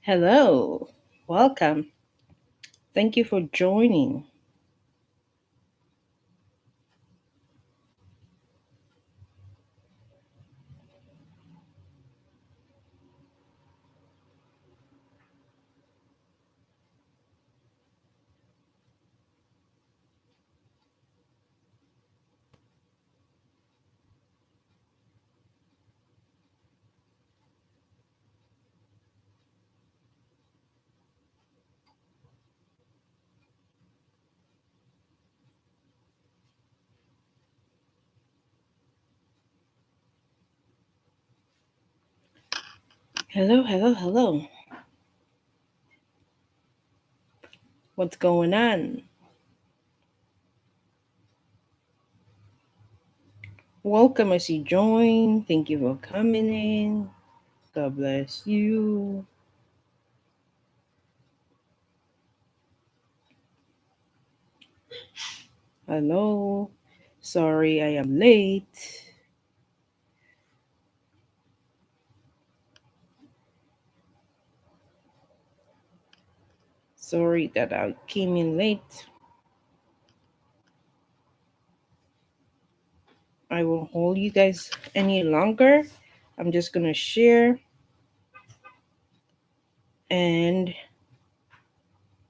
Hello, welcome. Thank you for joining. Hello, hello, hello. What's going on? Welcome as you join. Thank you for coming in. God bless you. Hello. Sorry I am late. Sorry that I came in late. I won't hold you guys any longer. I'm just going to share and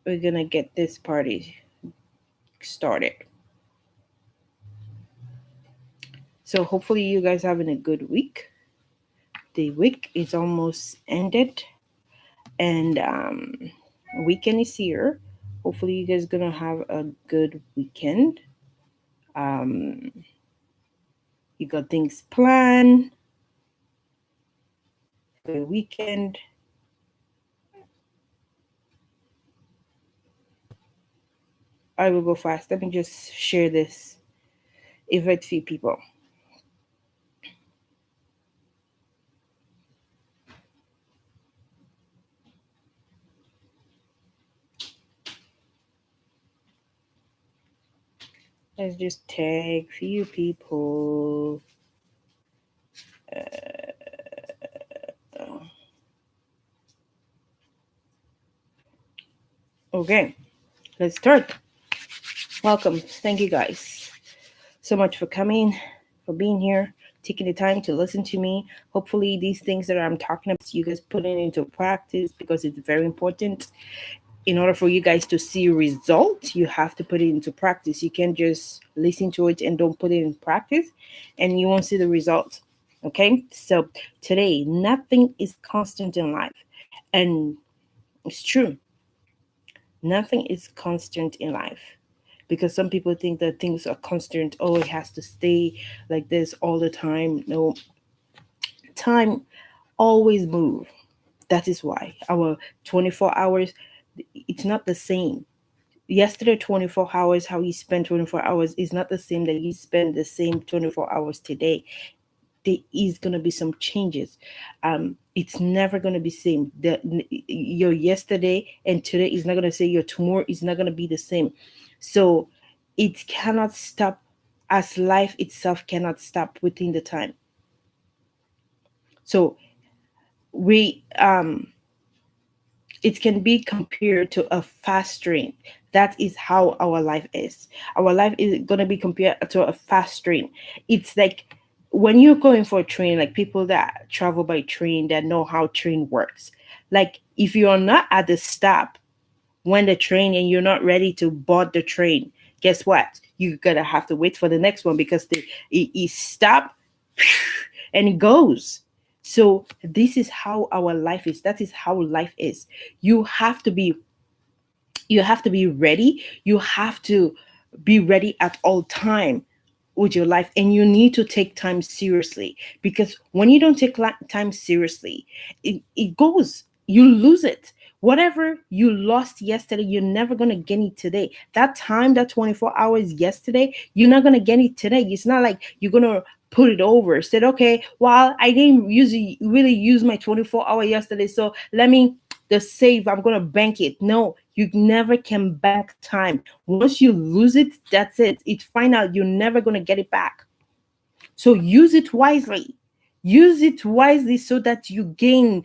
we're going to get this party started. So hopefully you guys having a good week. The week is almost ended and weekend is here. Hopefully you guys gonna have a good weekend. um you got things planned for the weekend. I will go fast. Let me just share this. Invite few people. Let's just tag few people. Okay, let's start. Welcome. Thank you guys so much for coming, for being here, taking the time to listen to me. Hopefully, these things that I'm talking about, you guys put it into practice because it's very important. In order for you guys to see results, you have to put it into practice. You can't just listen to it and don't put it in practice, and you won't see the results. Okay, so today, nothing is constant in life, and it's true. Nothing is constant in life because some people think that things are constant. Oh, it has to stay like this all the time. No, time always move. That is why our 24 hours, it's not the same. Yesterday 24 hours, how you spend 24 hours is not the same that you spend the same 24 hours today. There is going to be some changes. It's never going to be same. Your yesterday and today is not going to say your tomorrow is not going to be the same. So it cannot stop, as life itself cannot stop within the time. So we it can be compared to a fast train. That is how our life is. Our life is going to be compared to a fast train. It's like when you're going for a train, like people that travel by train that know how train works. Like if you're not at the stop when the train and you're not ready to board the train, guess what? You're gonna have to wait for the next one because it stop and it goes. So this is how our life is. That is how life is. You have to be you have to be ready. You have to be ready at all time with your life, and you need to take time seriously because when you don't take time seriously, it goes, you lose it. Whatever you lost yesterday, you're never going to get it today. That time, that 24 hours yesterday, you're not going to get it today. It's not like you're going to put it over, said, okay, well, I didn't really use my 24-hour yesterday, so let me the save, I'm going to bank it. No, you never can bank time. Once you lose it, that's it. It's final. You're never going to get it back. So use it wisely. Use it wisely so that you gain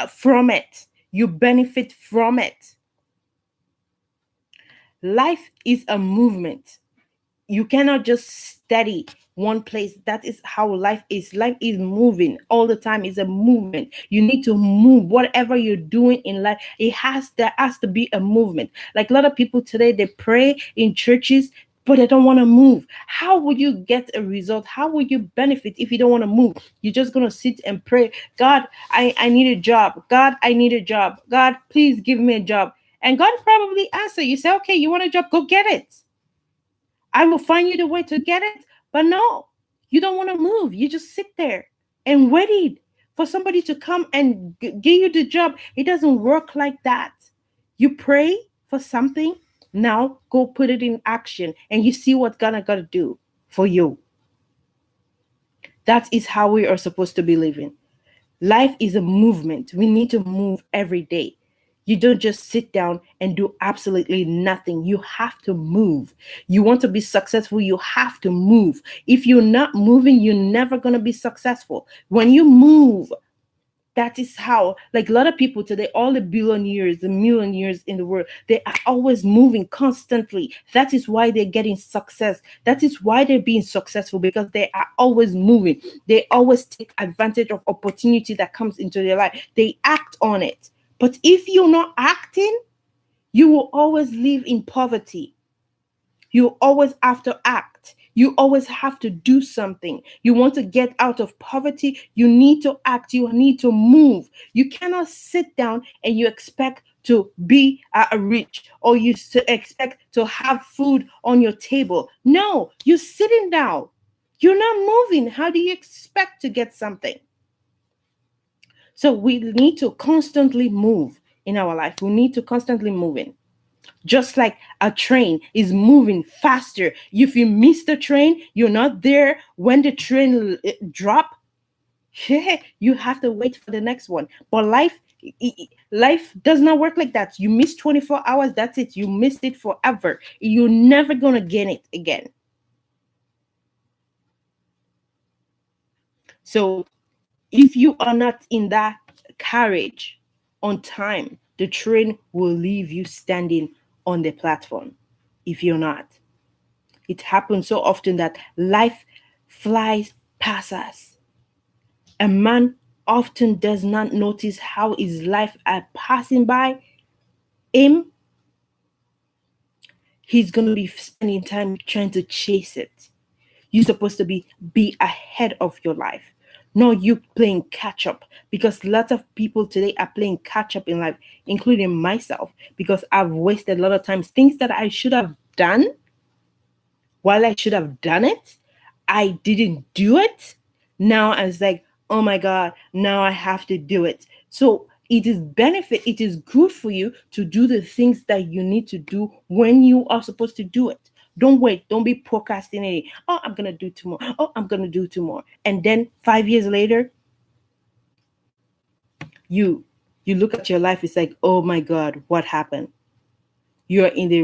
from it. You benefit from it. Life is a movement. You cannot just steady one place. That is how life is. Life is moving all the time. It's a movement. You need to move. Whatever you're doing in life, there has to be a movement. Like a lot of people today, they pray in churches, but they don't want to move. How would you get a result? How would you benefit if you don't want to move? You're just going to sit and pray. God, I need a job. God, I need a job. God, please give me a job. And God probably answer you. Say, okay, you want a job? Go get it. I will find you the way to get it. But no, you don't want to move. You just sit there and waited for somebody to come and give you the job. It doesn't work like that. You pray for something. Now go put it in action and you see what God gotta do for you. That is how we are supposed to be living. Life is a movement. We need to move every day. You don't just sit down and do absolutely nothing. You have to move. You want to be successful, you have to move. If you're not moving, you're never going to be successful. When you move, that is how, like a lot of people today, all the billionaires, the millionaires in the world, they are always moving constantly. That is why they're getting success. That is why they're being successful, because they are always moving. They always take advantage of opportunity that comes into their life. They act on it. But if you're not acting, you will always live in poverty. You always have to act. You always have to do something. You want to get out of poverty, you need to act. You need to move. You cannot sit down and you expect to be rich, or you expect to have food on your table. No, you're sitting down. You're not moving. How do you expect to get something? So we need to constantly move in our life. We need to constantly move in. Just like a train is moving faster. If you miss the train, you're not there when the train drop. You have to wait for the next one. But life does not work like that. You miss 24 hours, that's it. You missed it forever. You're never going to get it again. So if you are not in that carriage on time, the train will leave you standing on the platform. If you're not, it happens so often that life flies past us. A man often does not notice how his life are passing by him. He's going to be spending time trying to chase it. You're supposed to be ahead of your life. No, you playing catch up, because lots of people today are playing catch up in life, including myself, because I've wasted a lot of times. Things that I should have done, while I should have done it, I didn't do it. Now I was like, oh my God, now I have to do it. So it is good for you to do the things that you need to do when you are supposed to do it. Don't wait. Don't be procrastinating. Oh, I'm going to do tomorrow. Oh, I'm going to do tomorrow. And then 5 years later, you look at your life. It's like, oh my God, what happened? You're in the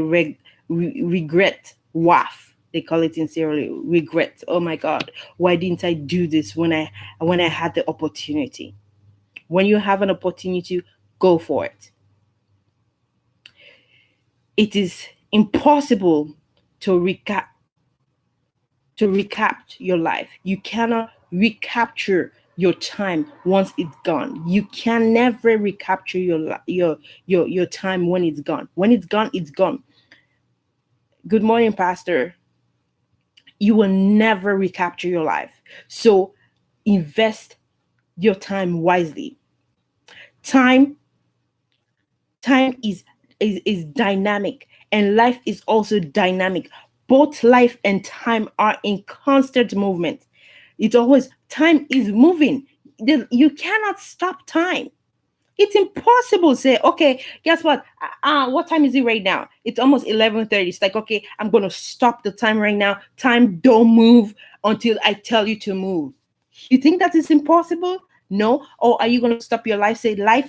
regret waff. They call it sincerely regret. Oh my God, why didn't I do this when I had the opportunity? When you have an opportunity, go for it. It is impossible to recap your life. You cannot recapture your time once it's gone. You can never recapture your time when it's gone. When it's gone, it's gone. Good morning, Pastor. You will never recapture your life. So invest your time wisely. Time is dynamic, and life is also dynamic. Both life and time are in constant movement. It's always, time is moving. You cannot stop time. It's impossible to say, okay, guess what time is it right now? It's almost 11:30. It's like, okay, I'm going to stop the time right now. Time don't move until I tell you to move. You think that is impossible? No. Or are you going to stop your life? Say, life,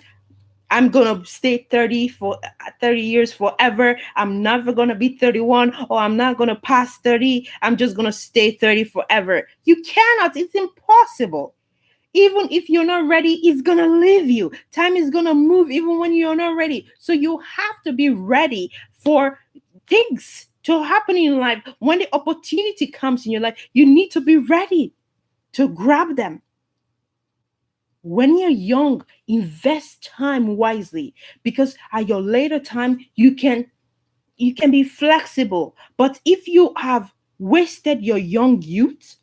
I'm going to stay 30 years forever. I'm never going to be 31, or I'm not going to pass 30. I'm just going to stay 30 forever. You cannot. It's impossible. Even if you're not ready, it's gonna leave you. Time is gonna move even when you're not ready. So you have to be ready for things to happen in life. When the opportunity comes in your life, you need to be ready to grab them. When you're young, invest time wisely, because at your later time you can be flexible. But if you have wasted your young youth,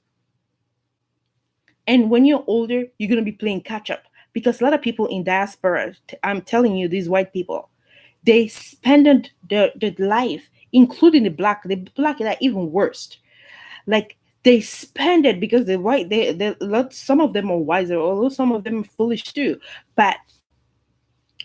and when you're older, you're going to be playing catch up, because a lot of people in diaspora, I'm telling you, these white people, they spend the life, including the black are even worse. Like, they spend it because the white, some of them are wiser, although some of them are foolish too. But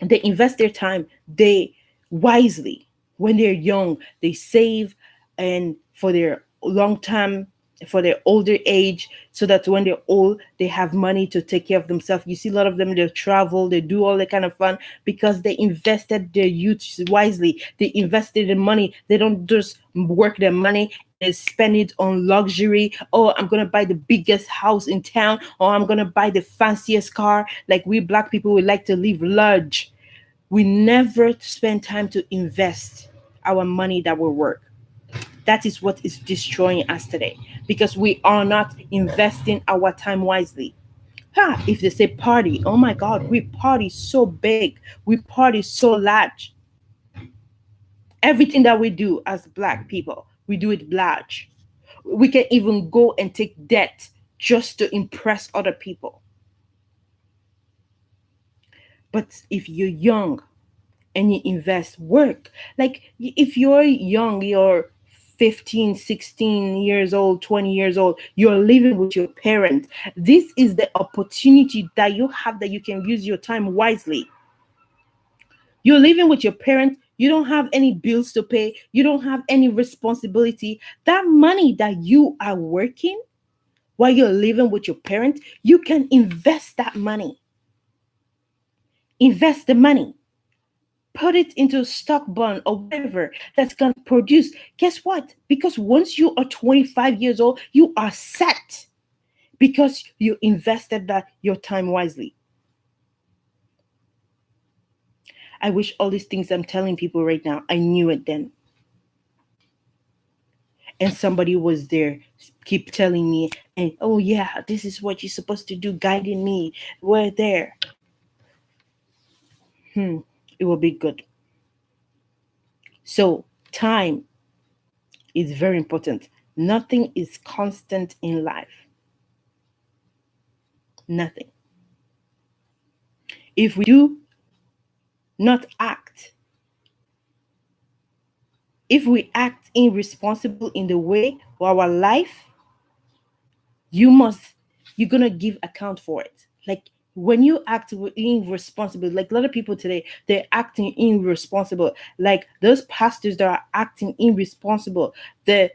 they invest their time, they wisely. When they're young, they save, and for their long time, for their older age, so that when they're old, they have money to take care of themselves. You see a lot of them, they travel, they do all that kind of fun, because they invested their youth wisely. They invested in money. They don't just work their money and then spend it on luxury. Oh, I'm gonna buy the biggest house in town, or I'm gonna buy the fanciest car. Like, we black people, we like to live large. We never spend time to invest our money that will work. That is what is destroying us today, because we are not investing our time wisely. If they say party, oh my God, we party so big, we party so large. Everything that we do as black people, we do it large. We can even go and take debt just to impress other people. But if you're young and you invest, work. Like, if you're young, you're 15, 16 years old, 20 years old, you're living with your parents. This is the opportunity that you have, that you can use your time wisely. You're living with your parents, you don't have any bills to pay, you don't have any responsibility. That money that you are working while you're living with your parents, you can invest that money. Invest the money, put it into a stock bond or whatever that's going to produce. Guess what? Because once you are 25 years old, you are set, because you invested that your time wisely. I wish all these things I'm telling people right now, I knew it then. And somebody was there, keep telling me, and oh yeah, this is what you're supposed to do, guiding me. We're there. It will be good. So, time is very important. Nothing is constant in life. Nothing. If we do not act, if we act irresponsible in the way of our life, you must, you're gonna give account for it. Like, when you act irresponsible, like a lot of people today, they're acting irresponsible. Like those pastors that are acting irresponsible, the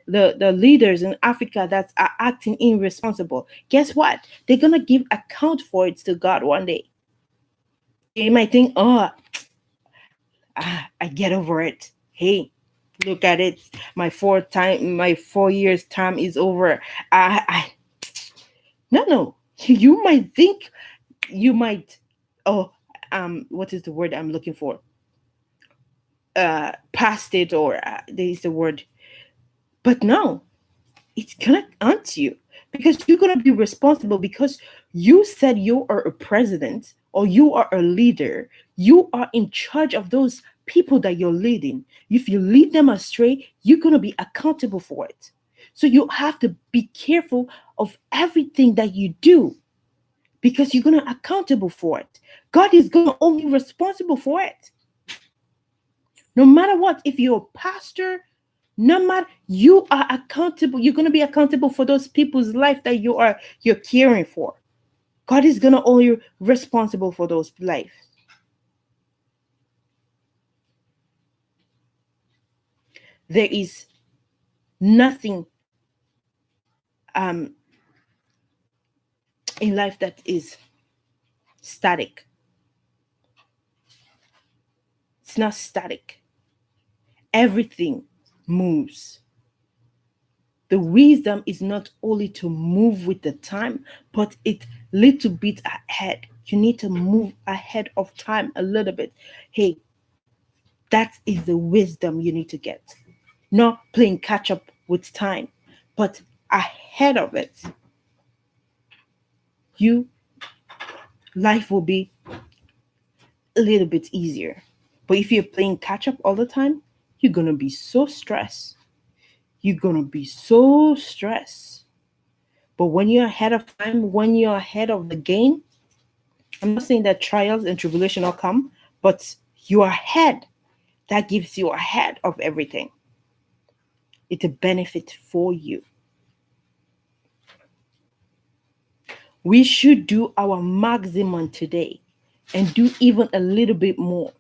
leaders in Africa that are acting irresponsible. Guess what? They're gonna give account for it to God one day. They might think, oh, I get over it. Hey, look at it. My 4 years time is over. I no. You might think, you might, oh, what is the word I'm looking for? Past it, or there is the word, but no, it's gonna haunt you, because you're gonna be responsible, because you said you are a president, or you are a leader. You are in charge of those people that you're leading. If you lead them astray, you're gonna be accountable for it. So you have to be careful of everything that you do, because you're gonna accountable for it. God is gonna hold you responsible for it. No matter what, if you're a pastor, no matter, you are accountable. You're gonna be accountable for those people's life that you're caring for. God is gonna hold you responsible for those lives. There is nothing um in life that is static. It's not static. Everything moves. The wisdom is not only to move with the time, but it little bit ahead. You need to move ahead of time a little bit. Hey, that is the wisdom you need to get. Not playing catch up with time, but ahead of it. You life will be a little bit easier. But if you're playing catch up all the time, you're gonna be so stressed. You're gonna be so stressed. But when you're ahead of time, when you're ahead of the game, I'm not saying that trials and tribulation will come, but you are ahead. That gives you ahead of everything. It's a benefit for you. We should do our maximum today and do even a little bit more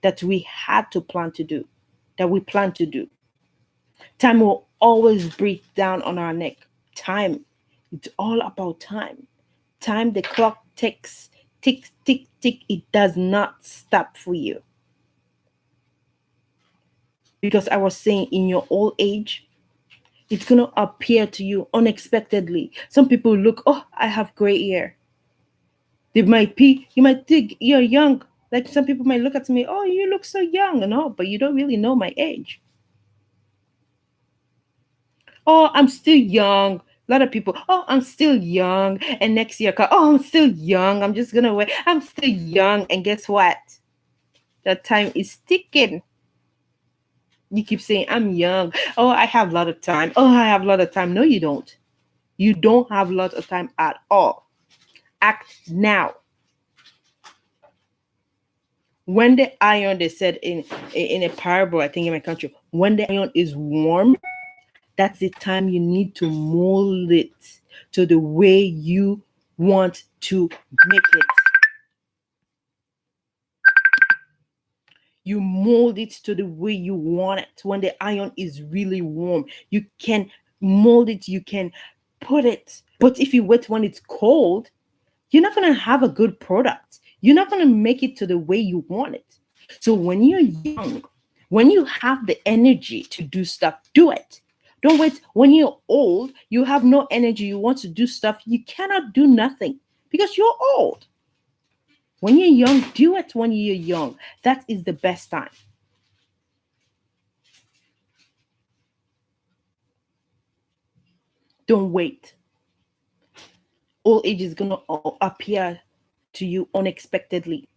that we had to plan to do, that we plan to do. Time will always breathe down on our neck. Time, it's all about time. Time, the clock ticks, tick, tick, tick. It does not stop for you. Because I was saying, in your old age, it's going to appear to you unexpectedly. Some people look, oh, I have gray hair. They might be, you might think you're young. Like some people might look at me, oh, you look so young. No, but you don't really know my age. Oh, I'm still young. A lot of people, oh, I'm still young. And next year, oh, I'm still young. I'm just going to wait. I'm still young. And guess what? That time is ticking. You keep saying, I'm young. Oh, I have a lot of time. Oh, I have a lot of time. No, you don't. You don't have a lot of time at all. Act now. When the iron, they said in a parable, I think in my country, when the iron is warm, that's the time you need to mold it to the way you want to make it. You mold it to the way you want it. When the iron is really warm, you can mold it, you can put it. But if you wait when it's cold, you're not going to have a good product. You're not going to make it to the way you want it. So when you're young, when you have the energy to do stuff, do it. Don't wait. When you're old, you have no energy, you want to do stuff, you cannot do nothing because you're old. When you're young, do it when you're young. That is the best time. Don't wait. Old age is going to appear to you unexpectedly.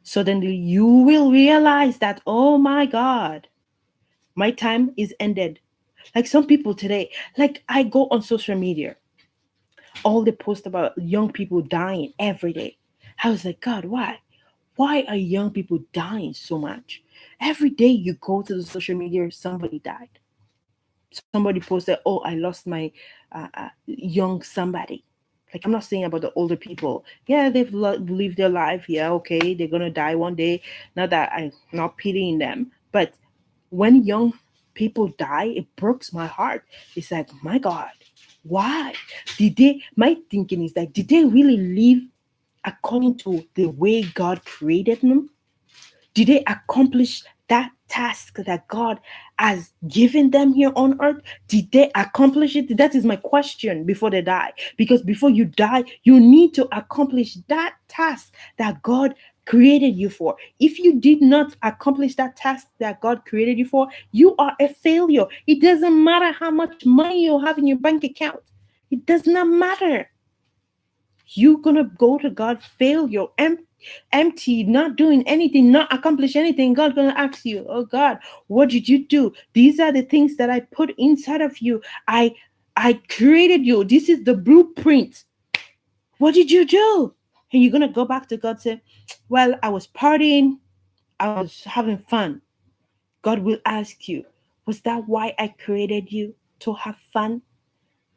Suddenly, you will realize that, oh my God, my time is ended. Like some people today, like I go on social media, all the posts about young people dying every day. I was like, God, why? Why are young people dying so much? Every day you go to the social media, somebody died. Somebody posted, oh, I lost my young somebody. Like, I'm not saying about the older people. Yeah, they've lived their life. Yeah, okay, they're gonna die one day. Not that I'm not pitying them, but when young people die, it breaks my heart. It's like, my God, why did they? My thinking is that, did they really live according to the way God created them? Did they accomplish that task that God has given them here on earth? Did they accomplish it? That is my question before they die. Because before you die, you need to accomplish that task that God created you for. If you did not accomplish that task that God created you for, you are a failure. It doesn't matter how much money you have in your bank account. It does not matter. You're gonna go to God, fail, you're empty, not doing anything, not accomplish anything. God gonna ask you, oh God, what did you do? These are the things that I put inside of you. I created you. This is the blueprint. What did you do? And you're gonna go back to God, say, well, I was partying, I was having fun. God will ask you, was that why I created you, to have fun?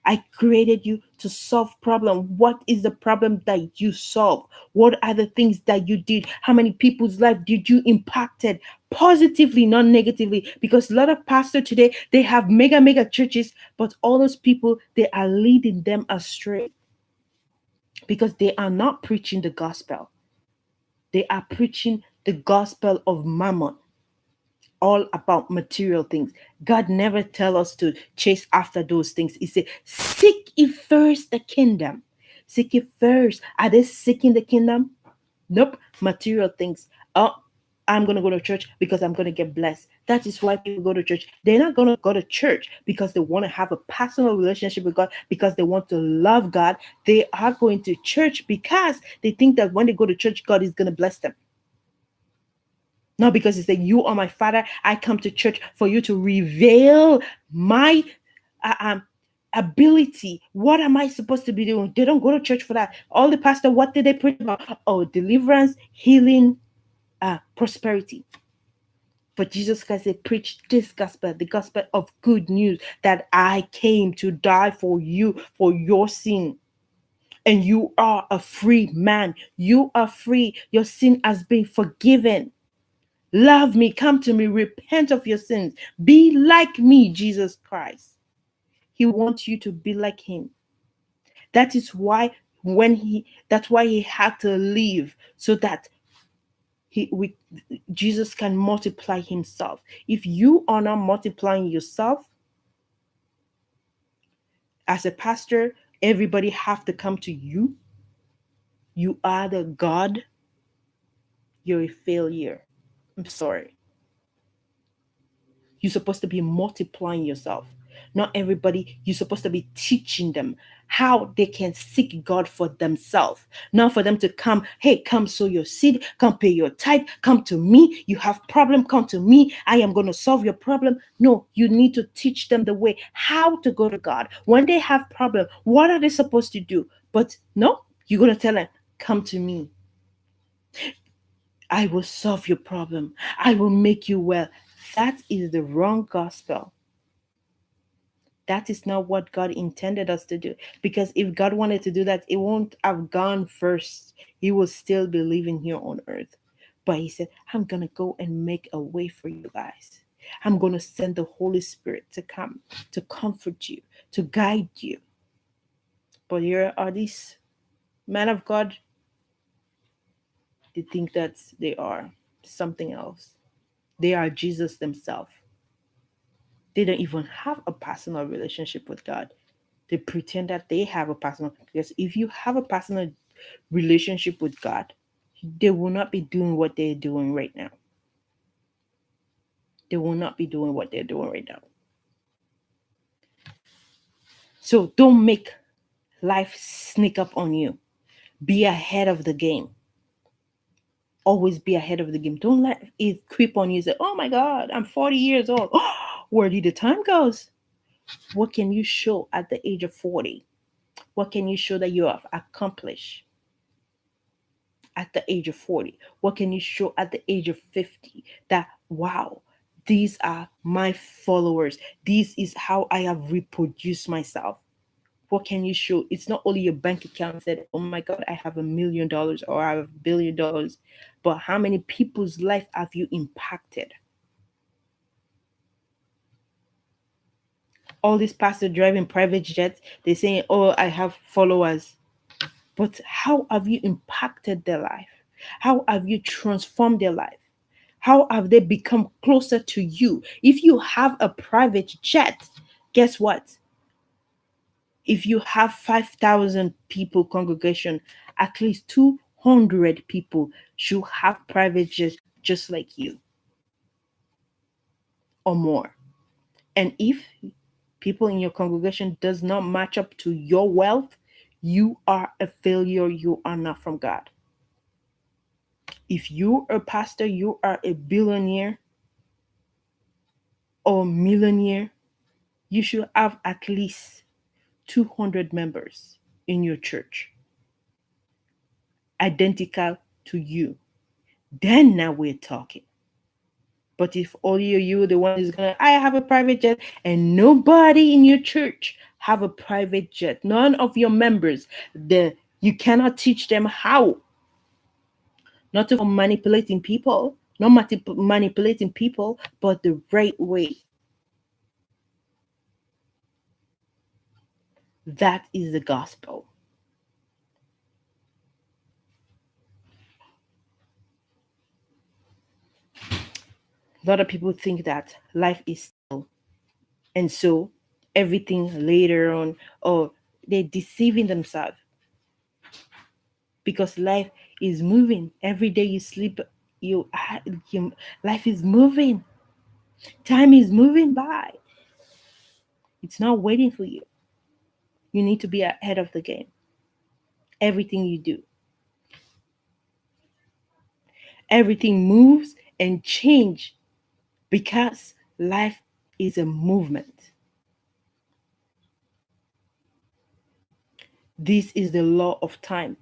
I created you to solve problem. What is the problem that you solve? What are the things that you did? How many people's life did you impacted positively, not negatively? Because a lot of pastors today, they have mega churches, but all those people, they are leading them astray because they are not preaching the gospel. They are preaching the gospel of mammon. all about material things. God never tell us to chase after those things. He said, seek ye first the kingdom. Seek it first. Are they seeking the kingdom? Nope. Material things. Oh, I'm going to go to church because I'm going to get blessed. That is why people go to church. They're not going to go to church because they want to have a personal relationship with God, because they want to love God. They are going to church because they think that when they go to church, God is going to bless them. Not because it's like, you are my father. I come to church for you to reveal my ability. What am I supposed to be doing? They don't go to church for that. All the pastor, what did they preach about? Oh, deliverance, healing, prosperity. But Jesus Christ said, preach this gospel, the gospel of good news, that I came to die for you, for your sin. And you are a free man. You are free. Your sin has been forgiven. Love me, come to me, repent of your sins. Be like me, Jesus Christ. He wants you to be like him. That is why that's why he had to leave, so that Jesus can multiply himself. If you are not multiplying yourself as a pastor, everybody have to come to you. You are the God. You're a failure. I'm sorry. You're supposed to be multiplying yourself. Not everybody, you're supposed to be teaching them how they can seek God for themselves. Not for them to come, hey, come sow your seed, come pay your tithe, come to me. You have problem, come to me. I am going to solve your problem. No, you need to teach them the way, how to go to God. When they have problem, what are they supposed to do? But no, you're going to tell them, come to me. I will solve your problem. I will make you well. That is the wrong gospel. That is not what God intended us to do. Because if God wanted to do that, it won't have gone first. He will still be living here on earth. But he said, I'm going to go and make a way for you guys. I'm going to send the Holy Spirit to come, to comfort you, to guide you. But here are these men of God. They think that they are something else. They are Jesus themselves. They don't even have a personal relationship with God. They pretend that they have a personal, because if you have a personal relationship with God, they will not be doing what they're doing right now. They will not be doing what they're doing right now. So don't make life sneak up on you. Be ahead of the game. Always be ahead of the game. Don't let it creep on you. Say, oh my God, I'm 40 years old. Where did the time goes? What can you show at the age of 40? What can you show that you have accomplished at the age of 40? What can you show at the age of 50? That, wow, these are my followers. This is how I have reproduced myself. What can you show? It's not only your bank account said, oh my God, I have $1,000,000 or I have $1 billion, but how many people's life have you impacted? All these pastors driving private jets, they're saying, oh, I have followers. But how have you impacted their life? How have you transformed their life? How have they become closer to you? If you have a private jet, guess what? If you have 5,000 people congregation, at least 200 people should have private jets just like you or more. And if people in your congregation does not match up to your wealth, you are a failure. You are not from God. If you're a pastor, you are a billionaire or millionaire, you should have at least 200 members in your church identical to you. Then now we're talking. But if only you the one is gonna, I have a private jet, and nobody in your church have a private jet, none of your members, you cannot teach them how. Not to manipulating people, not manipulating people, but the right way. That is the gospel. A lot of people think that life is still, and so everything later on, or they're deceiving themselves, because life is moving. Every day you sleep, you, you life is moving. Time is moving by. It's not waiting for you. You need to be ahead of the game. Everything you do, everything moves and change because life is a movement. This is the law of time.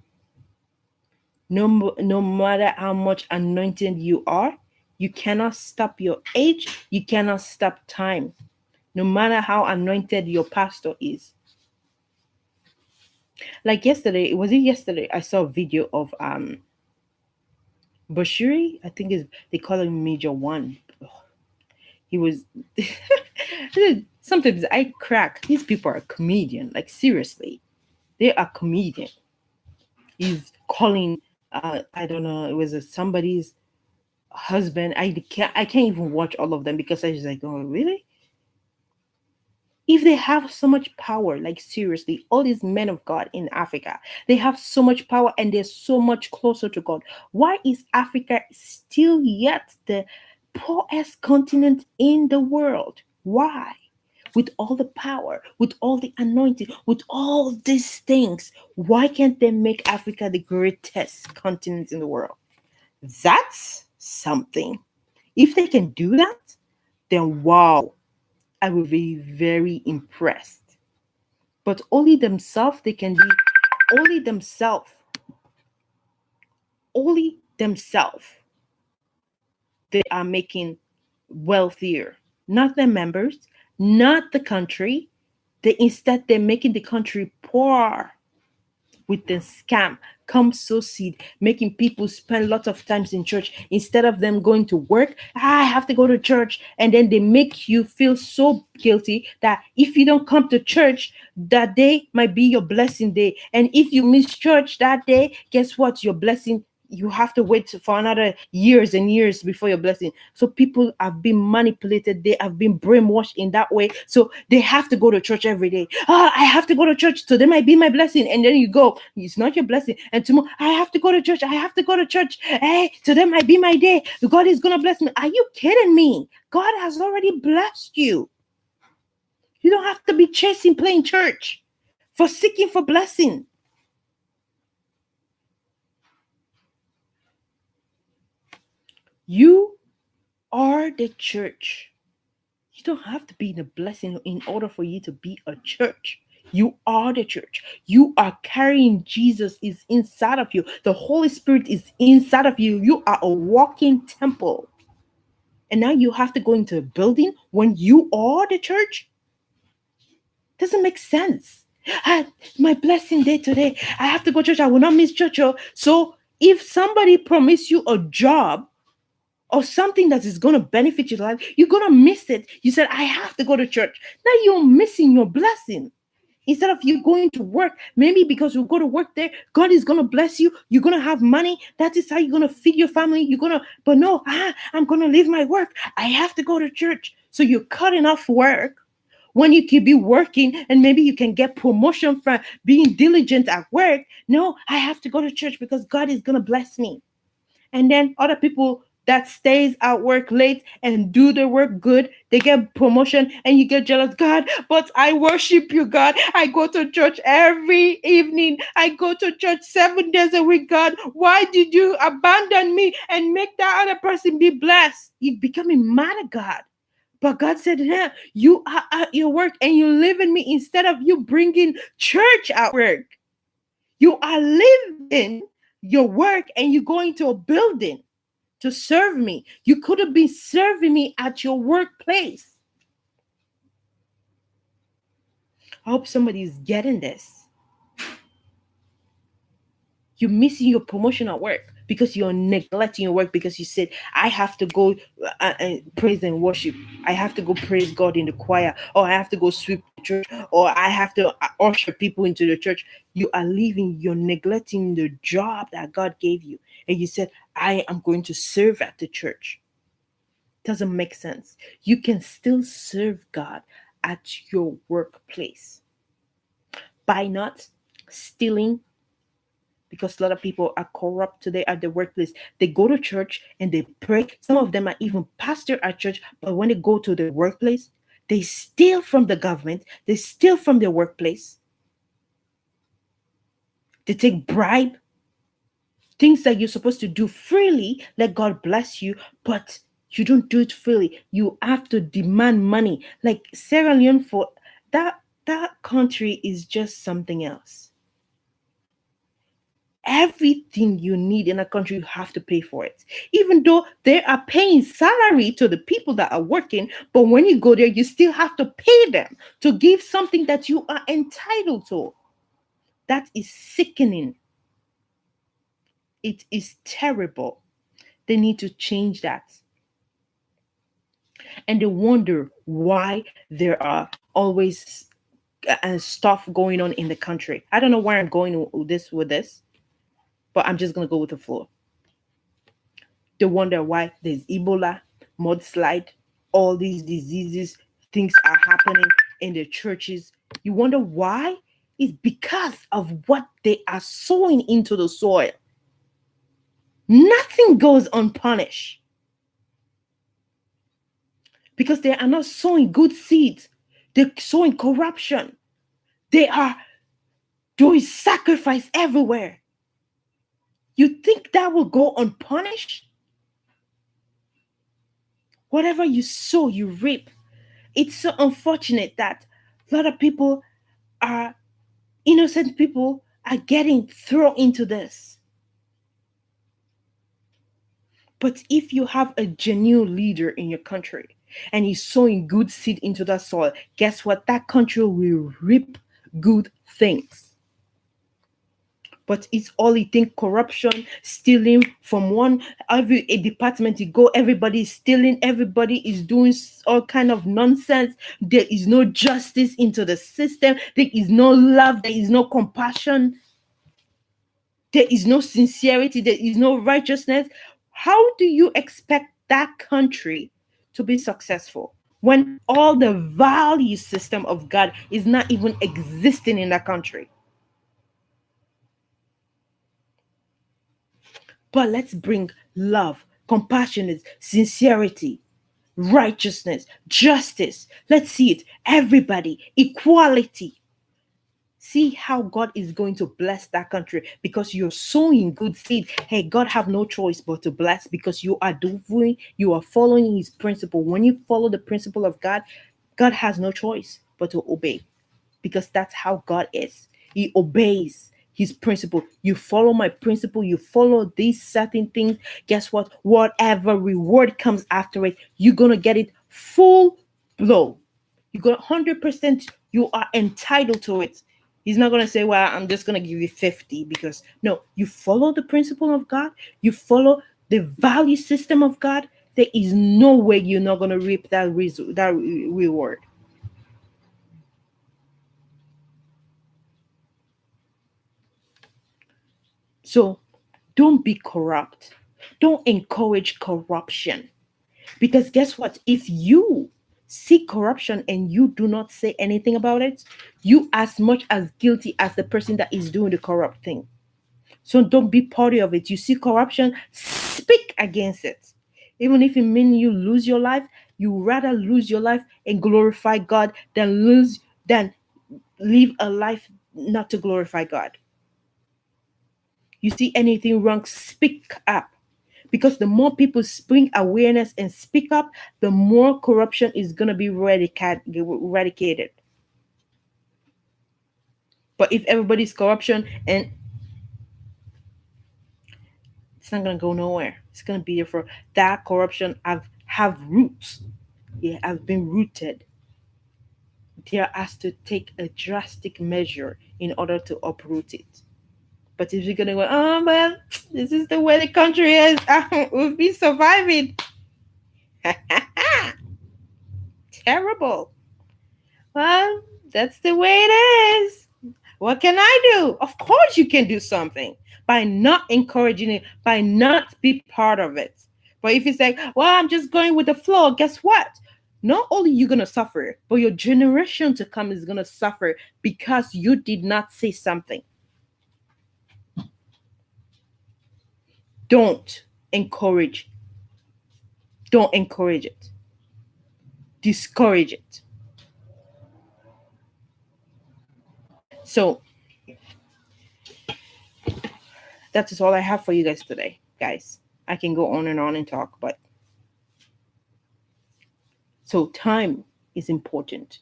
No matter how much anointed you are, you cannot stop your age. You cannot stop time. No matter how anointed your pastor is. Like yesterday, was it yesterday? I saw a video of Bashiri. I think is they call him Major One. He was sometimes I crack. These people are comedian. Like seriously, they are comedian. He's calling. I don't know. It was somebody's husband. I can't even watch all of them because I was like, oh really? If they have so much power, like seriously, all these men of God in Africa, they have so much power and they're so much closer to God. Why is Africa still yet the poorest continent in the world? Why? With all the power, with all the anointing, with all these things, why can't they make Africa the greatest continent in the world? That's something. If they can do that, then wow, I will be very impressed. But only themselves, they can be only themselves, only themselves, they are making wealthier, not their members, not the country. They instead they're making the country poor with the scam, come sow seed, making people spend lots of times in church instead of them going to work. I have to go to church, and then they make you feel so guilty that if you don't come to church, that day might be your blessing day, and if you miss church that day, guess what? Your blessing, you have to wait for another years and years before your blessing. So people have been manipulated, they have been brainwashed in that way, so they have to go to church every day. I have to go to church, so they might be my blessing, and then you go, it's not your blessing, and tomorrow I have to go to church, I have to go to church, hey, so that might be my day, God is gonna bless me. Are you kidding me? God has already blessed you. You don't have to be chasing playing church for seeking for blessing. You are the church. You don't have to be in a blessing in order for you to be a church. You are the church. You are carrying Jesus is inside of you. The Holy Spirit is inside of you. You are a walking temple. And now you have to go into a building when you are the church? Doesn't make sense. My blessing day today. I have to go to church. I will not miss church. So if somebody promised you a job or something that is going to benefit your life, you're going to miss it. You said, I have to go to church. Now you're missing your blessing. Instead of you going to work, maybe because you go to work there, God is going to bless you. You're going to have money. That is how you're going to feed your family. You're going to, but no, I'm going to leave my work. I have to go to church. So you're cutting off work when you could be working, and maybe you can get promotion for being diligent at work. No, I have to go to church because God is going to bless me. And then other people that stays at work late and do the work good, they get promotion and you get jealous. God, but I worship you, God. I go to church every evening. I go to church 7 days a week, God. Why did you abandon me and make that other person be blessed? You're becoming mad at God. But God said, yeah, you are at your work and you live in me instead of you bringing church at work. You are living your work and you go into a building to serve me. You could have been serving me at your workplace. I hope somebody is getting this. You're missing your promotion at work because you're neglecting your work because you said, I have to go praise and worship. I have to go praise God in the choir, or I have to go sweep the church, or I have to usher people into the church. You are leaving, you're neglecting the job that God gave you. And you said, I am going to serve at the church. Doesn't make sense. You can still serve God at your workplace by not stealing, because a lot of people are corrupt today at the workplace. They go to church and they pray. Some of them are even pastor at church, but when they go to the workplace, they steal from the government, they steal from their workplace, they take bribe, things that you're supposed to do freely, let God bless you, but you don't do it freely. You have to demand money. Like Sierra Leone, for that country is just something else. Everything you need in a country, you have to pay for it. Even though they are paying salary to the people that are working, but when you go there, you still have to pay them to give something that you are entitled to. That is sickening. It is terrible. They need to change that. And they wonder why there are always stuff going on in the country. I don't know where I'm going with this, but I'm just going to go with the flow. They wonder why there's Ebola, mudslide, all these diseases, things are happening in the churches. You wonder why? It's because of what they are sowing into the soil. Nothing goes unpunished because they are not sowing good seeds. They're sowing corruption. They are doing sacrifice everywhere. You think that will go unpunished? Whatever you sow, you reap. It's so unfortunate that a lot of people are, innocent people are getting thrown into this. But if you have a genuine leader in your country and he's sowing good seed into that soil, guess what? That country will reap good things. But it's all you think: corruption, stealing from every department you go, everybody is stealing, everybody is doing all kind of nonsense. There is no justice into the system. There is no love. There is no compassion. There is no sincerity. There is no righteousness. How do you expect that country to be successful when all the value system of God is not even existing in that country? But let's bring love, compassion, sincerity, righteousness, justice. Let's see it. Everybody, equality. See how God is going to bless that country because you're sowing good seed. Hey, God have no choice but to bless because you are following his principle. When you follow the principle of God, God has no choice but to obey because that's how God is. He obeys his principle. You follow my principle, you follow these certain things. Guess what? Whatever reward comes after it, you're going to get it full blow. You got 100%. You are entitled to it. He's not going to say, well, I'm just going to give you 50 because no, you follow the principle of God. You follow the value system of God. There is no way you're not going to reap that reward. So don't be corrupt. Don't encourage corruption. Because guess what? If you see corruption and you do not say anything about it, you as much as guilty as the person that is doing the corrupt thing. So don't be party of it. You see corruption, speak against it. Even if it means you lose your life, you rather lose your life and glorify God than live a life not to glorify God. You see anything wrong, speak up. Because the more people bring awareness and speak up, the more corruption is going to be eradicated. But if everybody's corruption, and it's not going to go nowhere. It's going to be there for that corruption. Have roots. Yeah, I've been rooted. There has to take a drastic measure in order to uproot it. But if you're gonna go, oh well, this is the way the country is, we've been surviving. Terrible. Well, that's the way it is. What can I do? Of course you can do something by not encouraging it, by not be part of it. But if it's like, well, I'm just going with the flow, guess what? Not only you gonna suffer, but your generation to come is gonna suffer because you did not say something. Don't encourage. Don't encourage it. Discourage it. So that is all I have for you guys today, guys. I can go on and talk, but so time is important.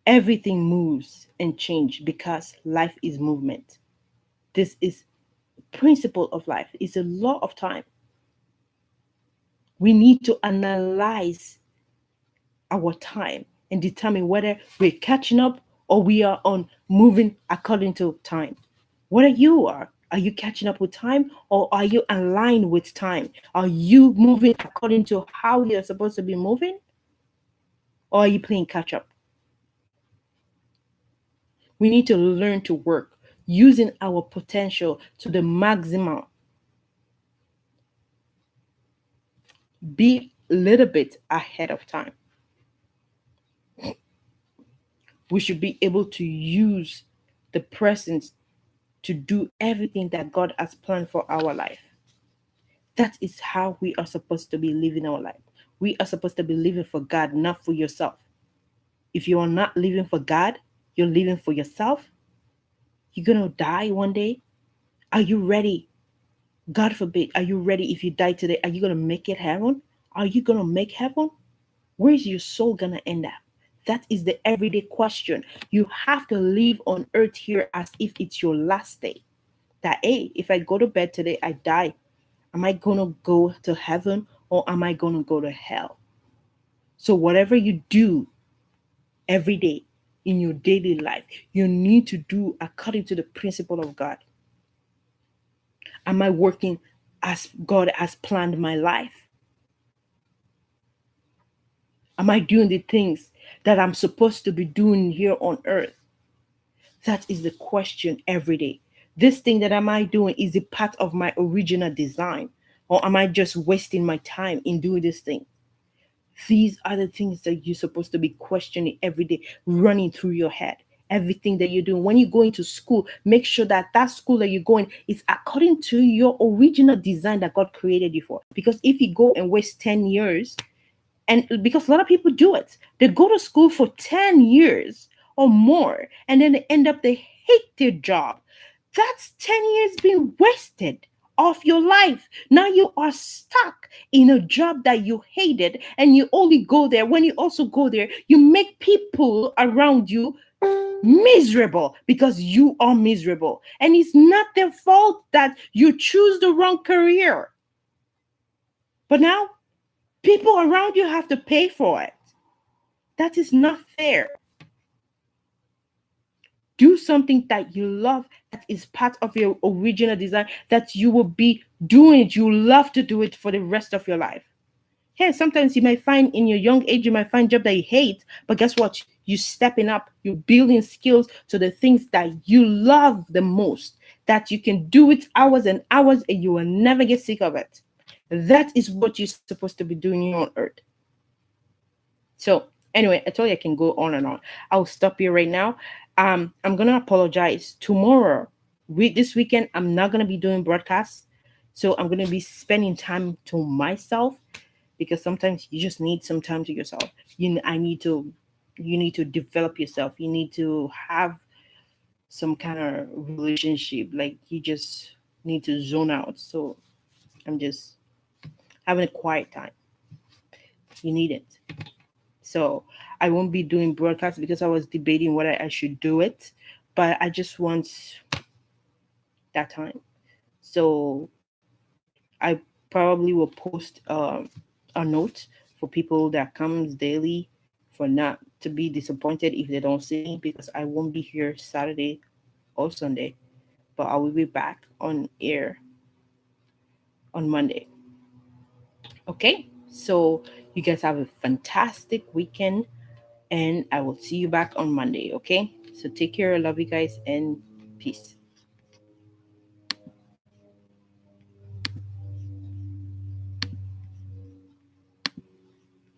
Everything moves and change because life is movement. This is principle of life. It's a law of time. We need to analyze our time and determine whether we're catching up or we are on moving according to time. Whether you are you catching up with time or are you aligned with time? Are you moving according to how you're supposed to be moving? Or are you playing catch up? We need to learn to work using our potential to the maximum. Be a little bit ahead of time. We should be able to use the present to do everything that God has planned for our life. That is how we are supposed to be living our life. We are supposed to be living for God, not for yourself. If you are not living for God, you're living for yourself, you're going to die one day. Are you ready? God forbid, are you ready if you die today? Are you going to make it heaven? Are you going to make heaven? Where's your soul going to end up? That is the everyday question. You have to live on earth here as if it's your last day. That, hey, if I go to bed today, I die. Am I going to go to heaven or am I going to go to hell? So, whatever you do every day in your daily life, you need to do according to the principle of God. Am I working as God has planned my life? Am I doing the things that I'm supposed to be doing here on earth? That is the question every day. This thing that am I doing, is it part of my original design? Or am I just wasting my time in doing this thing? These are the things that you're supposed to be questioning every day, running through your head. Everything that you're doing. When you go into school, make sure that that school that you're going is according to your original design that God created you for. Because if you go and waste 10 years, and because a lot of people do it, they go to school for 10 years or more, and then they hate their job. That's 10 years being wasted of your life. Now you are stuck in a job that you hated, and you only go there. When you also go there, you make people around you miserable because you are miserable. And it's not their fault that you choose the wrong career. But now people around you have to pay for it. That is not fair. Do something that you love, that is part of your original design, that you will be doing it. You love to do it for the rest of your life. Yeah, sometimes you might find in your young age, you might find a job that you hate, but guess what? You're stepping up, you're building skills to the things that you love the most, that you can do it hours and hours and you will never get sick of it. That is what you're supposed to be doing here on earth. So anyway, I told you I can go on and on. I'll stop here right now. I'm gonna apologize. Tomorrow, this weekend, I'm not gonna be doing broadcasts. So I'm gonna be spending time to myself, because sometimes you just need some time to yourself. You need to develop yourself. You need to have some kind of relationship. Like you just need to zone out. So I'm just having a quiet time. You need it. So I won't be doing broadcasts because I was debating whether I should do it, but I just want that time. So I probably will post a note for people that comes daily, for not to be disappointed if they don't see me, because I won't be here Saturday or Sunday, but I will be back on air on Monday. Okay, so you guys have a fantastic weekend, and I will see you back on Monday. Okay, so take care. I love you guys, and peace.